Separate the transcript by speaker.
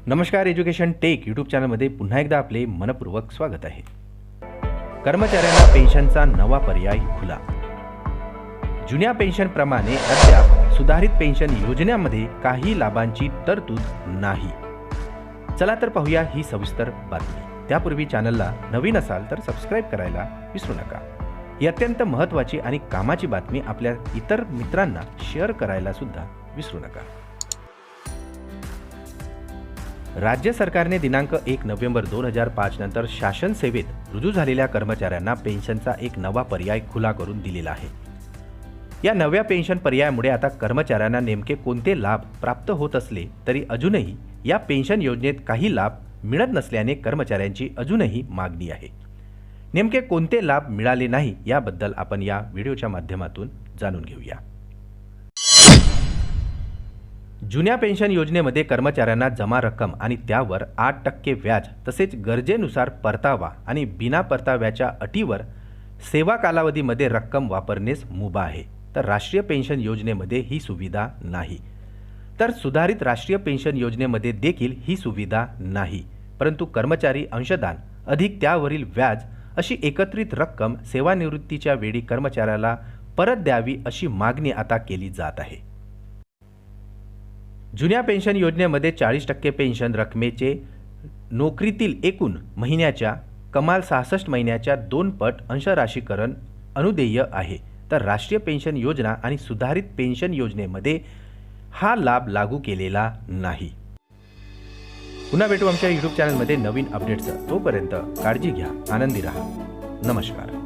Speaker 1: नमस्कार, education take YouTube चॅनलमध्ये पुन्हा एकदा आपले मनपूर्वक स्वागत आहे. कर्मचाऱ्यांना पेन्शनचा नवा पर्याय खुला. जुन्या पेन्शनप्रमाणे अद्याप सुधारित पेन्शन योजनेमध्ये काही लाभांची तरतूद नाही. चला तर पाहूया ही सविस्तर बातमी. त्यापूर्वी चॅनलला नवीन असाल तर सबस्क्राईब करायला विसरू नका. ही अत्यंत महत्त्वाची आणि कामाची बातमी आपल्या इतर मित्रांना शेअर करायला सुद्धा विसरू नका. राज्य सरकारने दिनांक 1 नोव्हेंबर 2005 नंतर शासन सेवेत रुजू झालेल्या कर्मचाऱ्यांना पेन्शनचा एक नवा पर्याय खुला करून दिलेला आहे. या नव्या पेन्शन पर्यायामुळे आता कर्मचाऱ्यांना नेमके कोणते लाभ प्राप्त होत असले तरी अजूनही या पेन्शन योजनेत काही लाभ मिळत नसल्याने कर्मचाऱ्यांची अजूनही मागणी आहे. नेमके कोणते लाभ मिळाले नाही याबद्दल आपण या व्हिडिओच्या माध्यमातून जाणून घेऊया. जुन्या पेन्शन योजनेमध्ये कर्मचाऱ्यांना जमा रक्कम आणि त्यावर 8% व्याज तसेच गरजेनुसार परतावा आणि बिना परताव्याच्या अटीवर सेवा कालावधीमध्ये रक्कम वापरण्यास मुभा आहे. तर राष्ट्रीय पेन्शन योजनेमध्ये ही सुविधा नाही. तर सुधारित राष्ट्रीय पेन्शन योजनेमध्ये देखील ही सुविधा नाही. परंतु कर्मचारी अंशदान अधिक त्यावरील व्याज अशी एकत्रित रक्कम सेवानिवृत्तीच्या वेळी कर्मचाऱ्याला परत द्यावी अशी मागणी आता केली जात आहे. जुन्या पेन्शन योजनेमध्ये 40% पेन्शन रकमेचे नोकरीतील एकूण महिन्याच्या कमाल 66 महिन्याच्या 2 पट अंशराशीकरण अनुदेय आहे. तर राष्ट्रीय पेन्शन योजना आणि सुधारित पेन्शन योजनेमध्ये हा लाभ लागू केलेला नाही. पुन्हा भेटू आमच्या यूट्यूब चॅनलमध्ये नवीन अपडेट्स. तोपर्यंत काळजी घ्या, आनंदी रहा. नमस्कार.